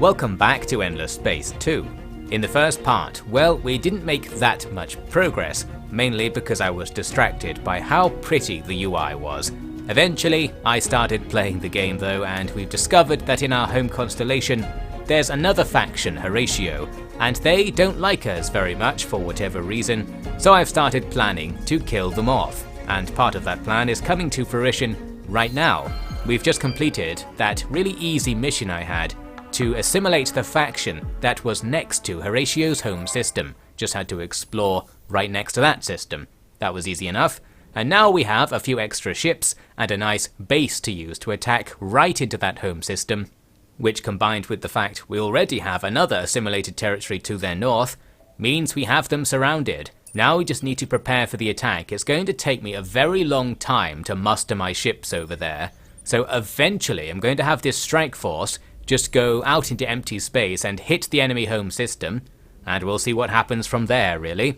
Welcome back to Endless Space 2. In the first part, well, we didn't make that much progress, mainly because I was distracted by how pretty the UI was. Eventually, I started playing the game though, and we've discovered that in our home constellation, there's another faction, Horatio, and they don't like us very much for whatever reason, so I've started planning to kill them off, and part of that plan is coming to fruition right now. We've just completed that really easy mission I had to assimilate the faction that was next to Horatio's home system. Just had to explore right next to that system. That was easy enough. And now we have a few extra ships and a nice base to use to attack right into that home system, which combined with the fact we already have another assimilated territory to their north, means we have them surrounded. Now we just need to prepare for the attack. It's going to take me a very long time to muster my ships over there. So eventually I'm going to have this strike force just go out into empty space and hit the enemy home system, and we'll see what happens from there, really.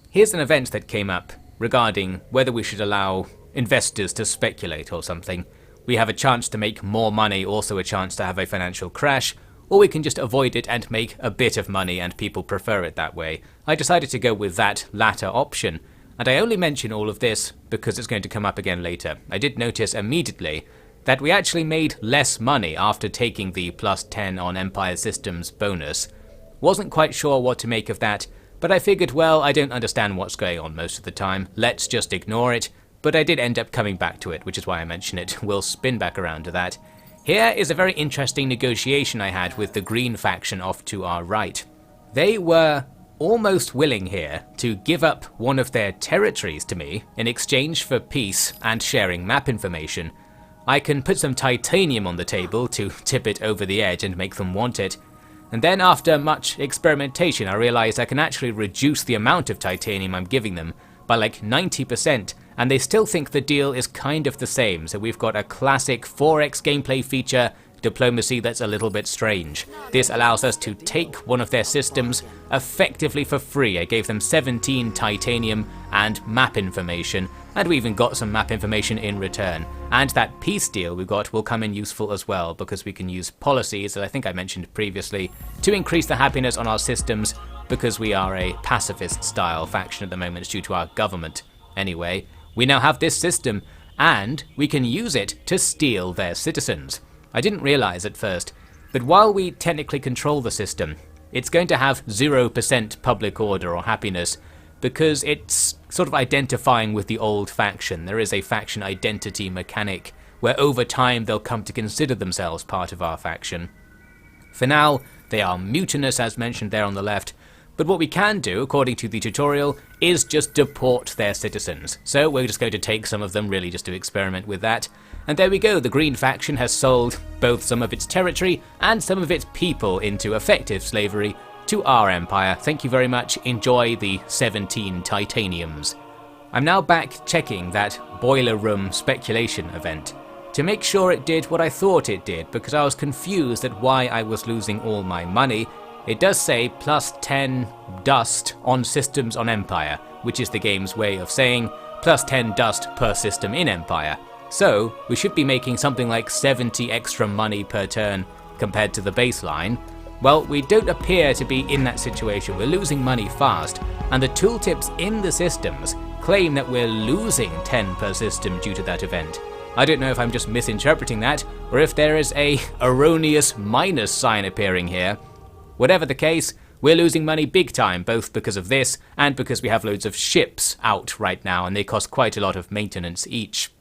Here's an event that came up regarding whether we should allow investors to speculate or something. We have a chance to make more money, also a chance to have a financial crash, or we can just avoid it and make a bit of money and people prefer it that way. I decided to go with that latter option, and I only mention all of this because it's going to come up again later. I did notice immediately that we actually made less money after taking the +10 on Empire Systems bonus. Wasn't quite sure what to make of that, but I figured, well, I don't understand what's going on most of the time, let's just ignore it, but I did end up coming back to it, which is why I mention it. We'll spin back around to that. Here is a very interesting negotiation I had with the green faction off to our right. They were almost willing here to give up one of their territories to me in exchange for peace and sharing map information. I can put some titanium on the table to tip it over the edge and make them want it. And then after much experimentation I realized I can actually reduce the amount of titanium I'm giving them by like 90%, and they still think the deal is kind of the same. So we've got a classic 4x gameplay feature, diplomacy that's a little bit strange. This allows us to take one of their systems effectively for free. I gave them 17 titanium and map information, and we even got some map information in return. And that peace deal we got will come in useful as well, because we can use policies that I think I mentioned previously to increase the happiness on our systems, because we are a pacifist style faction at the moment due to our government. Anyway, we now have this system, and we can use it to steal their citizens. I didn't realize at first, but while we technically control the system, it's going to have 0% public order or happiness, because it's sort of identifying with the old faction. There is a faction identity mechanic where over time they'll come to consider themselves part of our faction. For now, they are mutinous as mentioned there on the left, but what we can do, according to the tutorial, is just deport their citizens. So we're just going to take some of them really just to experiment with that. And there we go, the green faction has sold both some of its territory and some of its people into effective slavery to our empire. Thank you very much, enjoy the 17 titaniums. I'm now back checking that boiler room speculation event to make sure it did what I thought it did, because I was confused at why I was losing all my money. It does say +10 dust on systems on Empire, which is the game's way of saying +10 dust per system in Empire. So we should be making something like 70 extra money per turn compared to the baseline. Well, we don't appear to be in that situation. We're losing money fast, and the tooltips in the systems claim that we're losing 10 per system due to that event. I don't know if I'm just misinterpreting that, or if there is a erroneous minus sign appearing here. Whatever the case, we're losing money big time, both because of this and because we have loads of ships out right now, and they cost quite a lot of maintenance each.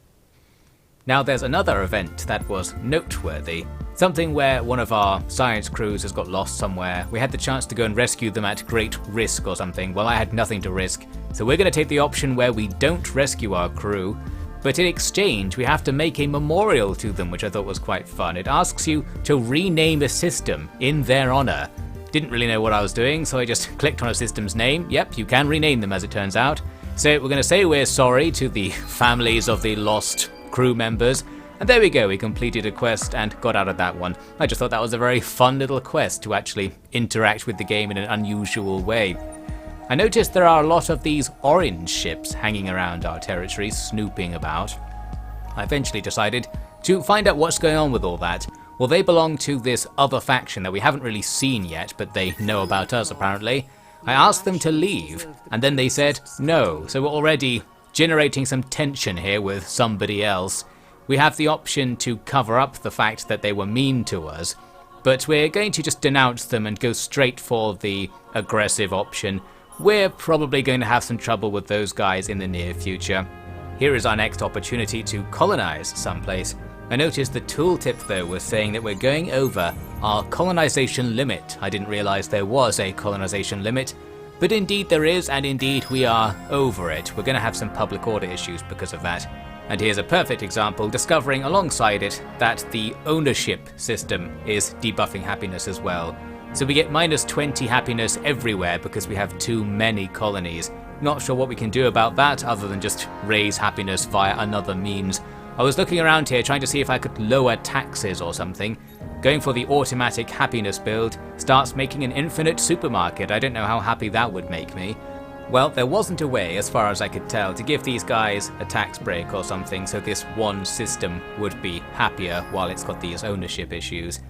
Now there's another event that was noteworthy. Something where one of our science crews has got lost somewhere. We had the chance to go and rescue them at great risk or something. Well, I had nothing to risk, so we're going to take the option where we don't rescue our crew, but in exchange we have to make a memorial to them, which I thought was quite fun. It asks you to rename a system in their honor. Didn't really know what I was doing, so I just clicked on a system's name. Yep, you can rename them as it turns out. So we're going to say we're sorry to the families of the lost crew members. And there we go, we completed a quest and got out of that one. I just thought that was a very fun little quest to actually interact with the game in an unusual way. I noticed there are a lot of these orange ships hanging around our territory, snooping about. I eventually decided to find out what's going on with all that. Well, they belong to this other faction that we haven't really seen yet, but they know about us apparently. I asked them to leave, and then they said no, so we're already generating some tension here with somebody else. We have the option to cover up the fact that they were mean to us, but we're going to just denounce them and go straight for the aggressive option. We're probably going to have some trouble with those guys in the near future. Here is our next opportunity to colonize someplace. I noticed the tooltip though was saying that we're going over our colonization limit. I didn't realize there was a colonization limit, but indeed there is, and indeed we are over it. We're going to have some public order issues because of that. And here's a perfect example, discovering alongside it that the ownership system is debuffing happiness as well. So we get -20 happiness everywhere because we have too many colonies. Not sure what we can do about that other than just raise happiness via another means. I was looking around here trying to see if I could lower taxes or something. Going for the automatic happiness build starts making an infinite supermarket. I don't know how happy that would make me. Well, there wasn't a way, as far as I could tell, to give these guys a tax break or something so this one system would be happier while it's got these ownership issues.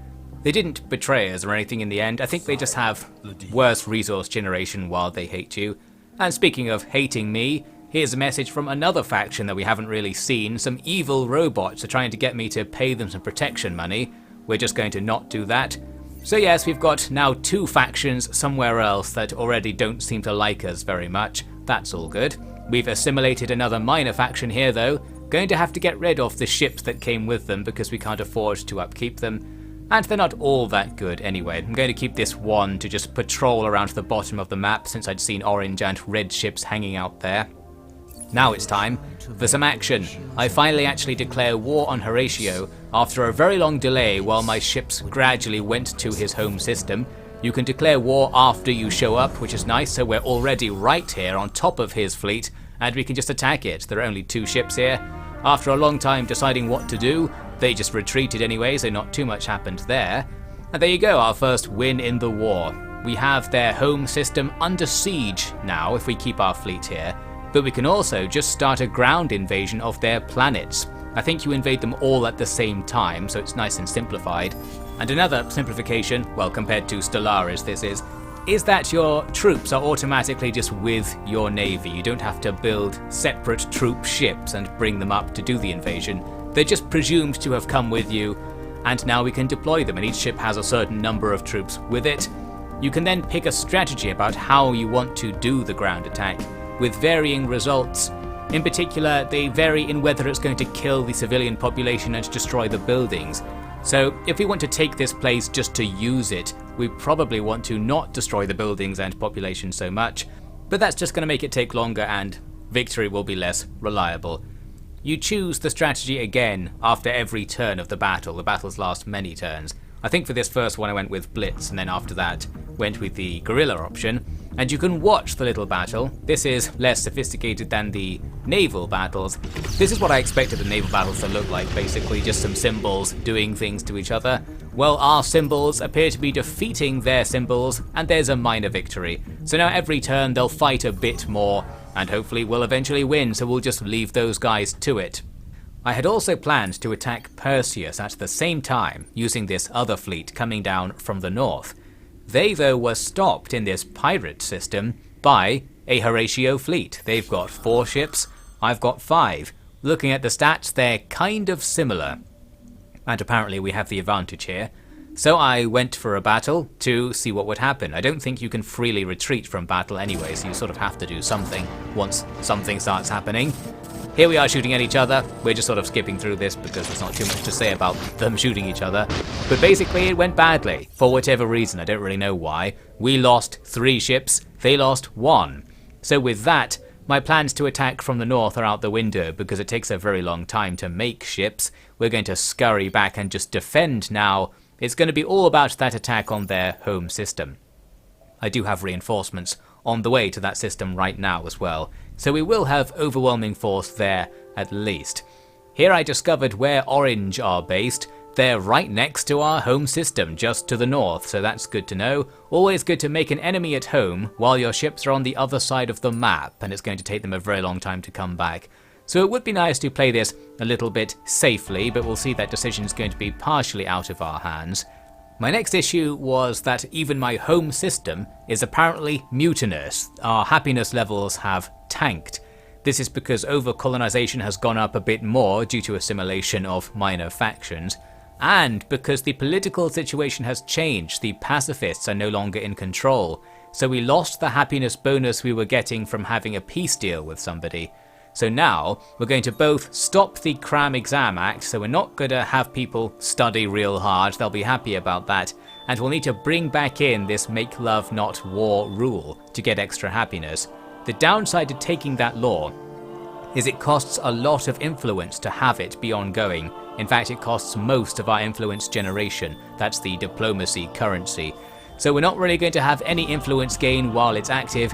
They didn't betray us or anything in the end. I think they just have worse resource generation while they hate you. And speaking of hating me, here's a message from another faction that we haven't really seen. Some evil robots are trying to get me to pay them some protection money. We're just going to not do that. So yes, we've got now 2 factions somewhere else that already don't seem to like us very much. That's all good. We've assimilated another minor faction here though. Going to have to get rid of the ships that came with them because we can't afford to upkeep them. And they're not all that good anyway. I'm going to keep this one to just patrol around the bottom of the map since I'd seen orange and red ships hanging out there. Now it's time for some action. I finally actually declare war on Horatio after a very long delay while my ships gradually went to his home system. You can declare war after you show up, which is nice, so we're already right here on top of his fleet and we can just attack it. There are only 2 ships here. After a long time deciding what to do, they just retreated anyway, so not too much happened there. And there you go, our first win in the war. We have their home system under siege now if we keep our fleet here. But we can also just start a ground invasion of their planets. I think you invade them all at the same time, so it's nice and simplified. And another simplification, well compared to Stellaris this is that your troops are automatically just with your navy. You don't have to build separate troop ships and bring them up to do the invasion. They're just presumed to have come with you, and now we can deploy them, and each ship has a certain number of troops with it. You can then pick a strategy about how you want to do the ground attack, with varying results. In particular, they vary in whether it's going to kill the civilian population and destroy the buildings. So if we want to take this place just to use it, we probably want to not destroy the buildings and population so much, but that's just going to make it take longer and victory will be less reliable. You choose the strategy again after every turn of the battle. The battles last many turns. I think for this first one I went with Blitz, and then after that went with the guerrilla option. And you can watch the little battle. This is less sophisticated than the naval battles. This is what I expected the naval battles to look like, basically just some symbols doing things to each other. Well, our symbols appear to be defeating their symbols, and there's a minor victory. So now every turn they'll fight a bit more, and hopefully we'll eventually win, so we'll just leave those guys to it. I had also planned to attack Perseus at the same time, using this other fleet coming down from the north. They though were stopped in this pirate system by a Horatio fleet. They've got 4 ships, I've got 5. Looking at the stats, they're kind of similar. And apparently we have the advantage here. So I went for a battle to see what would happen. I don't think you can freely retreat from battle anyway, so you sort of have to do something once something starts happening. Here we are shooting at each other. We're just sort of skipping through this because there's not too much to say about them shooting each other. But basically it went badly, for whatever reason, I don't really know why. We lost 3 ships, they lost 1. So with that, my plans to attack from the north are out the window because it takes a very long time to make ships. We're going to scurry back and just defend now. It's going to be all about that attack on their home system. I do have reinforcements on the way to that system right now as well, so we will have overwhelming force there at least. Here I discovered where Orange are based. They're right next to our home system, just to the north, so that's good to know. Always good to make an enemy at home while your ships are on the other side of the map, and it's going to take them a very long time to come back. So it would be nice to play this a little bit safely, but we'll see that decision is going to be partially out of our hands. My next issue was that even my home system is apparently mutinous. Our happiness levels have tanked. This is because over-colonization has gone up a bit more due to assimilation of minor factions, and because the political situation has changed. The pacifists are no longer in control, so we lost the happiness bonus we were getting from having a peace deal with somebody. So now we're going to both stop the cram exam act, so we're not going to have people study real hard, they'll be happy about that, and we'll need to bring back in this make love not war rule to get extra happiness. The downside to taking that law is it costs a lot of influence to have it be ongoing. In fact, it costs most of our influence generation. That's the diplomacy currency. So we're not really going to have any influence gain while it's active,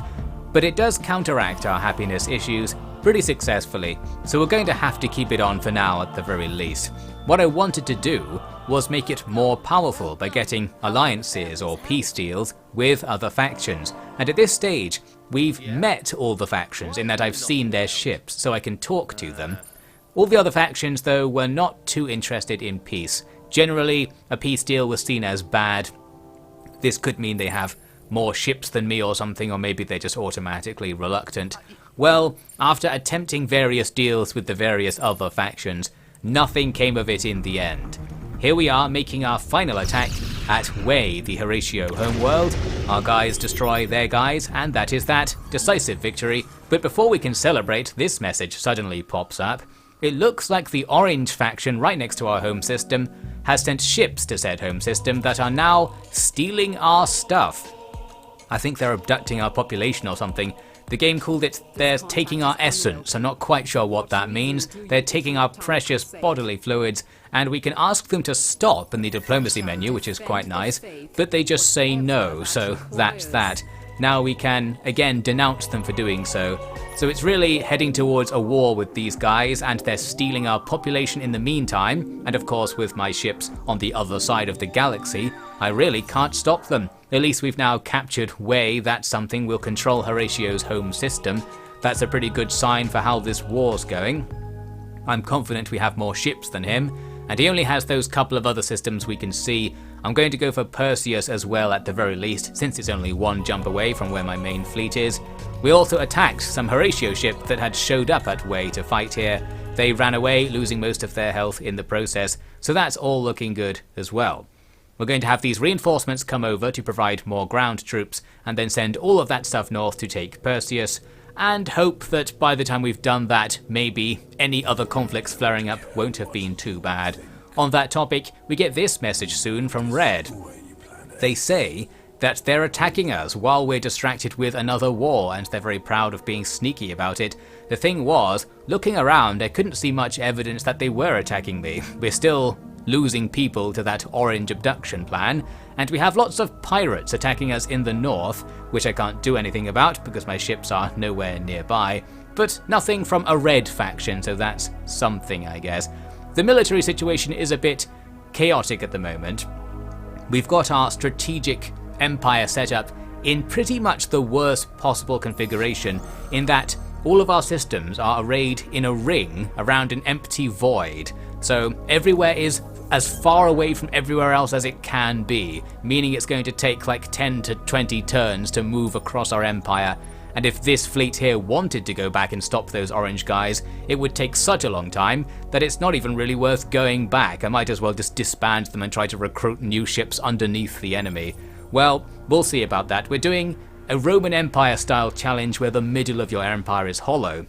but it does counteract our happiness issues pretty successfully, so we're going to have to keep it on for now at the very least. What I wanted to do was make it more powerful by getting alliances or peace deals with other factions, and at this stage we've met all the factions in that I've seen their ships, so I can talk to them. All the other factions though were not too interested in peace. Generally, a peace deal was seen as bad. This could mean they have more ships than me or something, or maybe they're just automatically reluctant. Well, after attempting various deals with the various other factions, nothing came of it in the end. Here we are making our final attack at Wei, the Horatio homeworld. Our guys destroy their guys, and that is that. Decisive victory. But before we can celebrate, this message suddenly pops up. It looks like the orange faction right next to our home system has sent ships to said home system that are now stealing our stuff. I think they're abducting our population or something. The game called it they're taking our essence. I'm not quite sure what that means. They're taking our precious bodily fluids, and we can ask them to stop in the diplomacy menu, which is quite nice, but they just say no, so that's that. Now we can again denounce them for doing so. So it's really heading towards a war with these guys, and they're stealing our population in the meantime, and of course with my ships on the other side of the galaxy, I really can't stop them. At least we've now captured Wei. That's something. We'll control Horatio's home system. That's a pretty good sign for how this war's going. I'm confident we have more ships than him, and he only has those couple of other systems we can see. I'm going to go for PERSEUS as well at the very least, since it's only one jump away from where my main fleet is. We also attacked some Horatio ship that had showed up at Wei to fight here. They ran away, losing most of their health in the process, so that's all looking good as well. We're going to have these reinforcements come over to provide more ground troops, and then send all of that stuff north to take PERSEUS, and hope that by the time we've done that, maybe any other conflicts flaring up won't have been too bad. On that topic, we get this message soon from Red. They say that they're attacking us while we're distracted with another war, and they're very proud of being sneaky about it. The thing was, looking around, I couldn't see much evidence that they were attacking me. We're still losing people to that orange abduction plan, and we have lots of pirates attacking us in the north, which I can't do anything about because my ships are nowhere nearby, but nothing from a red faction, so that's something, I guess. The military situation is a bit chaotic at the moment. We've got our strategic empire set up in pretty much the worst possible configuration, in that all of our systems are arrayed in a ring around an empty void. So everywhere is as far away from everywhere else as it can be, meaning it's going to take like 10 to 20 turns to move across our empire. And if this fleet here wanted to go back and stop those orange guys, it would take such a long time that it's not even really worth going back. I might as well just disband them and try to recruit new ships underneath the enemy. Well, we'll see about that. We're doing a Roman Empire style challenge where the middle of your empire is hollow.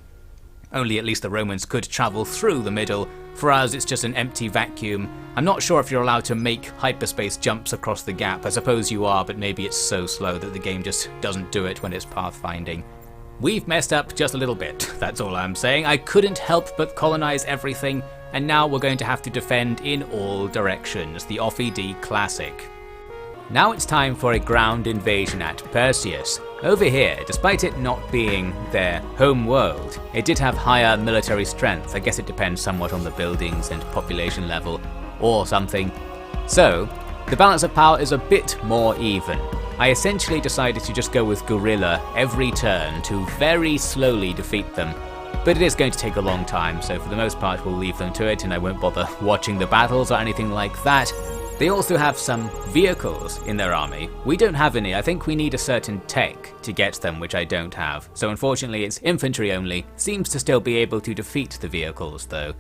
Only at least the Romans could travel through the middle. For us, it's just an empty vacuum. I'm not sure if you're allowed to make hyperspace jumps across the gap. I suppose you are, but maybe it's so slow that the game just doesn't do it when it's pathfinding. We've messed up just a little bit, that's all I'm saying. I couldn't help but colonize everything, and now we're going to have to defend in all directions, the OffyD classic. Now it's time for a ground invasion at Perseus. Over here, despite it not being their home world, it did have higher military strength. I guess it depends somewhat on the buildings and population level, or something. So, the balance of power is a bit more even. I essentially decided to just go with guerrilla every turn to very slowly defeat them. but it is going to take a long time, so for the most part we'll leave them to it and I won't bother watching the battles or anything like that. They also have some vehicles in their army. We don't have any. I think we need a certain tech to get them, which I don't have. So unfortunately it's infantry only. Seems to still be able to defeat the vehicles though.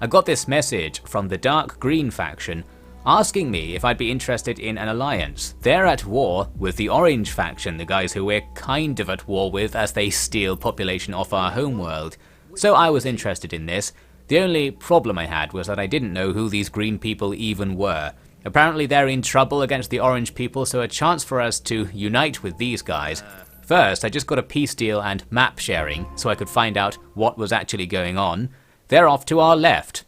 I got this message from the dark green faction asking me if I'd be interested in an alliance. They're at war with the orange faction, the guys who we're kind of at war with as they steal population off our homeworld. So I was interested in this. The only problem I had was that I didn't know who these green people even were. Apparently they're in trouble against the orange people, so a chance for us to unite with these guys. First, I just got a peace deal and map sharing so I could find out what was actually going on. They're off to our left.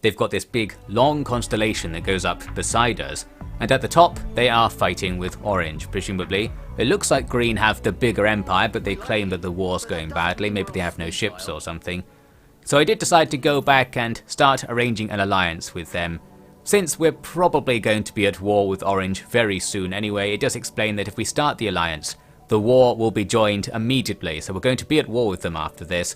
They've got this big long constellation that goes up beside us, and at the top they are fighting with orange, presumably. It looks like green have the bigger empire, but they claim that the war's going badly. Maybe they have no ships or something. So I did decide to go back and start arranging an alliance with them. Since we're probably going to be at war with Orange very soon anyway, it does explain that if we start the alliance, the war will be joined immediately, so we're going to be at war with them after this.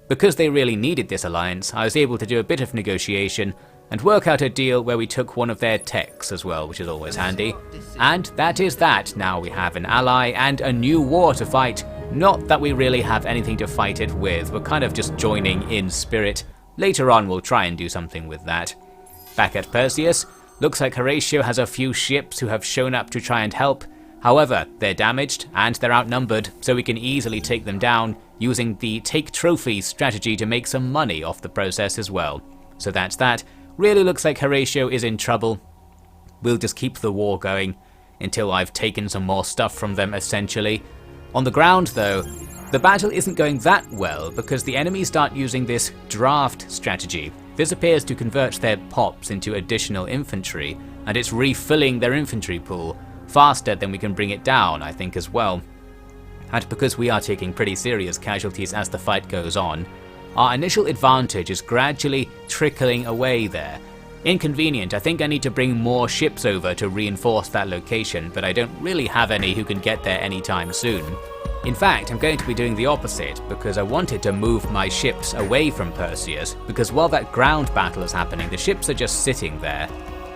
Because they really needed this alliance, I was able to do a bit of negotiation and work out a deal where we took one of their techs as well, which is always handy. And that is that. Now we have an ally and a new war to fight. Not that we really have anything to fight it with, we're kind of just joining in spirit. Later on we'll try and do something with that. Back at Perseus, looks like Horatio has a few ships who have shown up to try and help. However, they're damaged and they're outnumbered, so we can easily take them down using the take trophies strategy to make some money off the process as well. So that's that. Really looks like Horatio is in trouble. We'll just keep the war going until I've taken some more stuff from them essentially. On the ground though, the battle isn't going that well because the enemies start using this draft strategy. This appears to convert their pops into additional infantry, and it's refilling their infantry pool faster than we can bring it down, I think, as well. And because we are taking pretty serious casualties as the fight goes on, our initial advantage is gradually trickling away there. Inconvenient. I think I need to bring more ships over to reinforce that location, but I don't really have any who can get there anytime soon. In fact, I'm going to be doing the opposite, because I wanted to move my ships away from Perseus, because while that ground battle is happening, the ships are just sitting there.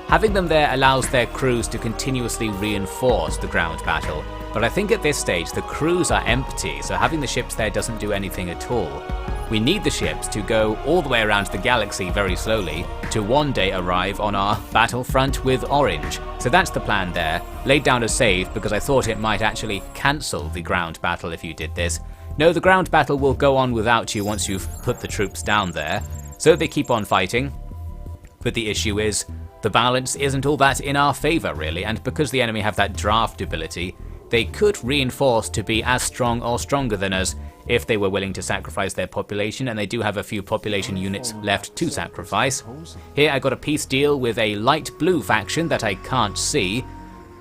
Having them there allows their crews to continuously reinforce the ground battle, but I think at this stage the crews are empty, so having the ships there doesn't do anything at all. We need the ships to go all the way around the galaxy very slowly to one day arrive on our battlefront with Orange. So that's the plan there. Laid down a save because I thought it might actually cancel the ground battle if you did this. No, the ground battle will go on without you once you've put the troops down there. So they keep on fighting. But the issue is, the balance isn't all that in our favour really, and because the enemy have that draft ability, they could reinforce to be as strong or stronger than us if they were willing to sacrifice their population, and they do have a few population units left to sacrifice. Here I got a peace deal with a light blue faction that I can't see.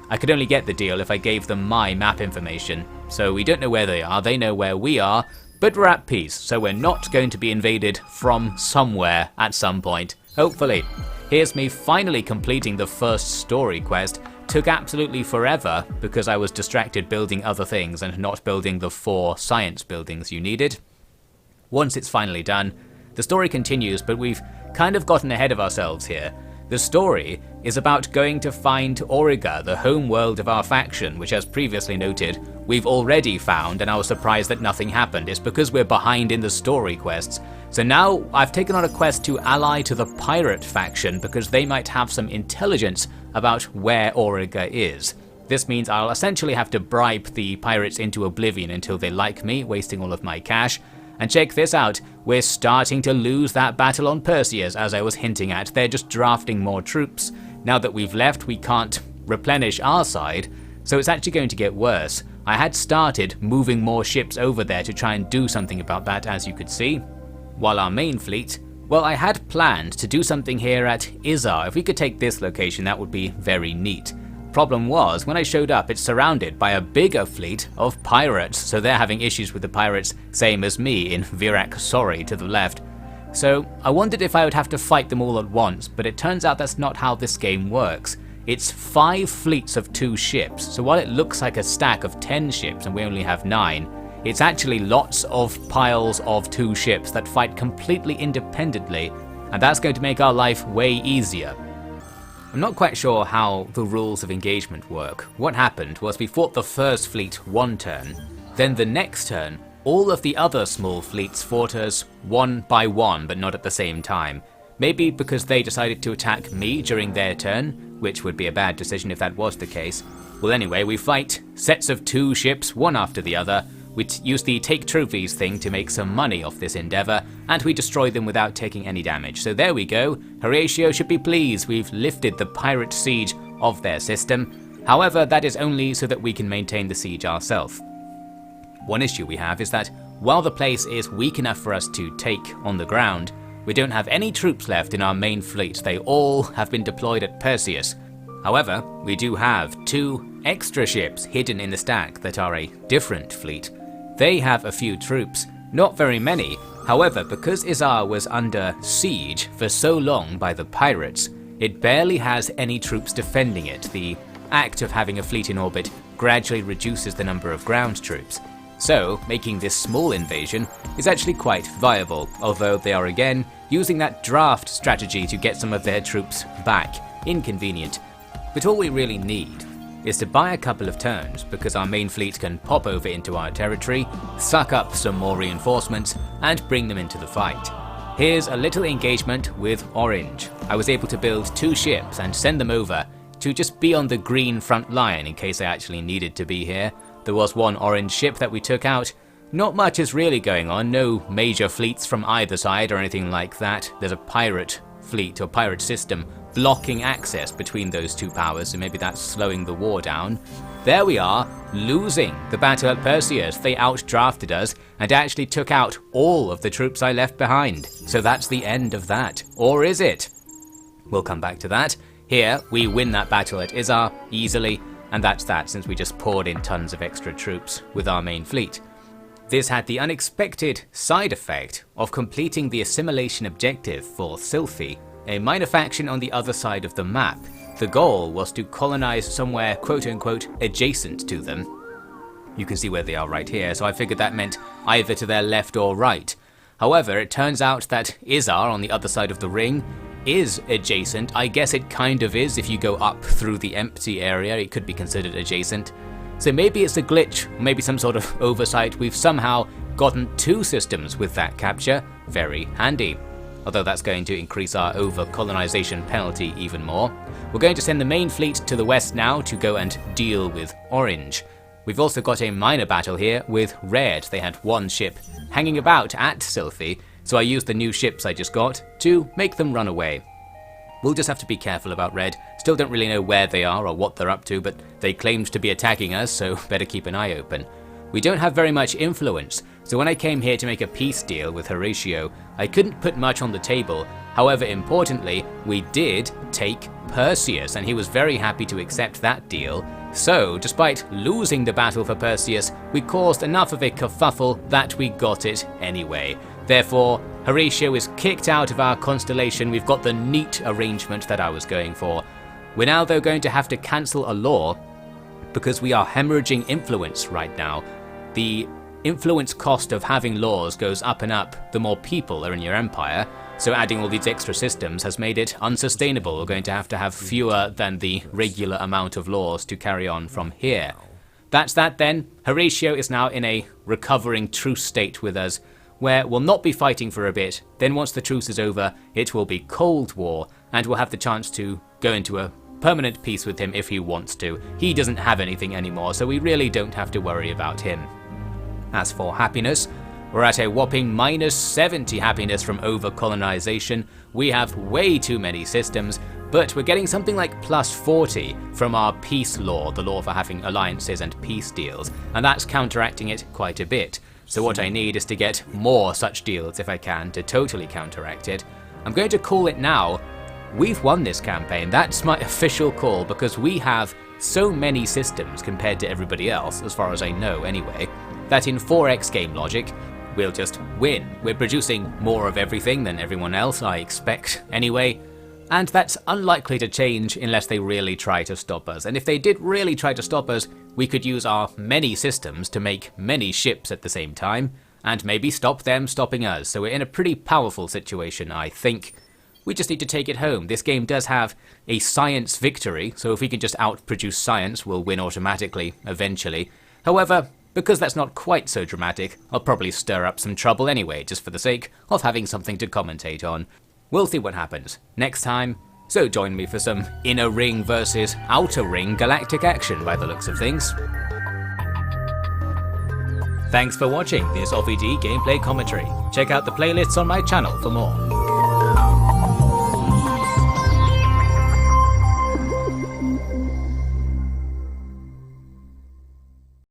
I could only get the deal if I gave them my map information, so we don't know where they know where we are, but we're at peace, so we're not going to be invaded from somewhere at some point, hopefully. Here's me finally completing the first story quest. Took absolutely forever because I was distracted building other things and not building the 4 science buildings you needed. Once it's finally done, the story continues, but we've kind of gotten ahead of ourselves here. The story is about going to find Auriga, the home world of our faction, which, as previously noted, we've already found, and I was surprised that nothing happened. It's because we're behind in the story quests. So now I've taken on a quest to ally to the pirate faction because they might have some intelligence about where Auriga is. This means I'll essentially have to bribe the pirates into oblivion until they like me, wasting all of my cash. And check this out, we're starting to lose that battle on Perseus, as I was hinting at. They're just drafting more troops. Now that we've left, we can't replenish our side, so it's actually going to get worse. I had started moving more ships over there to try and do something about that, as you could see. While our main fleet, well, I had planned to do something here at IZAR. If we could take this location, that would be very neat. Problem was, when I showed up, it's surrounded by a bigger fleet of pirates, so they're having issues with the pirates, same as me in Virak Sori to the left. So I wondered if I would have to fight them all at once, but it turns out that's not how this game works. It's 5 fleets of 2 ships, so while it looks like a stack of 10 ships and we only have 9, it's actually lots of piles of 2 ships that fight completely independently, and that's going to make our life way easier. I'm not quite sure how the rules of engagement work. What happened was we fought the first fleet one turn, then the next turn all of the other small fleets fought us one by one, but not at the same time. Maybe because they decided to attack me during their turn, which would be a bad decision if that was the case. Well anyway, we fight sets of 2 ships, one after the other. We use the take trophies thing to make some money off this endeavour, and we destroy them without taking any damage. So there we go, Horatio should be pleased, we've lifted the pirate siege of their system. However, that is only so that we can maintain the siege ourselves. One issue we have is that while the place is weak enough for us to take on the ground, we don't have any troops left in our main fleet. They all have been deployed at PERSEUS. However, we do have 2 extra ships hidden in the stack that are a different fleet. They have a few troops, not very many. However, because IZAR was under siege for so long by the pirates, it barely has any troops defending it. The act of having a fleet in orbit gradually reduces the number of ground troops. So, making this small invasion is actually quite viable, although they are again using that draft strategy to get some of their troops back. Inconvenient. But all we really need is to buy a couple of turns, because our main fleet can pop over into our territory, suck up some more reinforcements, and bring them into the fight. Here's a little engagement with Orange. I was able to build 2 ships and send them over to just be on the green front line in case I actually needed to be here. There was 1 orange ship that we took out. Not much is really going on, no major fleets from either side or anything like that. There's a pirate fleet or pirate system blocking access between those 2 powers, so maybe that's slowing the war down. There we are, losing the battle at PERSEUS. They outdrafted us and actually took out all of the troops I left behind. So that's the end of that. Or is it? We'll come back to that. Here, we win that battle at IZAR easily, and that's that since we just poured in tons of extra troops with our main fleet. This had the unexpected side effect of completing the assimilation objective for CILPHI, a minor faction on the other side of the map. The goal was to colonize somewhere quote-unquote adjacent to them. You can see where they are right here, so I figured that meant either to their left or right. However, it turns out that IZAR on the other side of the ring is adjacent. I guess it kind of is. If you go up through the empty area, it could be considered adjacent. So maybe it's a glitch, maybe some sort of oversight. We've somehow gotten 2 systems with that capture. Very handy. Although that's going to increase our over-colonization penalty even more. We're going to send the main fleet to the west now to go and deal with Orange. We've also got a minor battle here with Red. They had 1 ship hanging about at CILPHI, so I used the new ships I just got to make them run away. We'll just have to be careful about Red. Still don't really know where they are or what they're up to, but they claimed to be attacking us, so better keep an eye open. We don't have very much influence, so when I came here to make a peace deal with Horatio, I couldn't put much on the table. However, importantly, we did take PERSEUS, and he was very happy to accept that deal. So, despite losing the battle for PERSEUS, we caused enough of a kerfuffle that we got it anyway. Therefore, Horatio is kicked out of our constellation. We've got the neat arrangement that I was going for. We're now though going to have to cancel a law because we are hemorrhaging influence right now. The influence cost of having laws goes up and up the more people are in your empire, so adding all these extra systems has made it unsustainable. We're going to have fewer than the regular amount of laws to carry on from here. That's that then. Horatio is now in a recovering truce state with us, where we'll not be fighting for a bit. Then once the truce is over, it will be Cold War, and we'll have the chance to go into a permanent peace with him if he wants to. He doesn't have anything anymore, so we really don't have to worry about him. As for happiness, we're at a whopping -70 happiness from over-colonization. We have way too many systems, but we're getting something like +40 from our peace law, the law for having alliances and peace deals, and that's counteracting it quite a bit. So what I need is to get more such deals if I can to totally counteract it. I'm going to call it now. We've won this campaign. That's my official call because we have so many systems compared to everybody else, as far as I know anyway, that in 4x game logic, we'll just win. We're producing more of everything than everyone else, I expect anyway. And that's unlikely to change unless they really try to stop us. And if they did really try to stop us, we could use our many systems to make many ships at the same time, and maybe stop them stopping us. So we're in a pretty powerful situation, I think. We just need to take it home. This game does have a science victory, so if we can just outproduce science, we'll win automatically, eventually. However, because that's not quite so dramatic, I'll probably stir up some trouble anyway, just for the sake of having something to commentate on. We'll see what happens next time, so join me for some inner ring versus outer ring galactic action by the looks of things. Thanks for watching this OffyD gameplay commentary. Check out the playlists on my channel for more.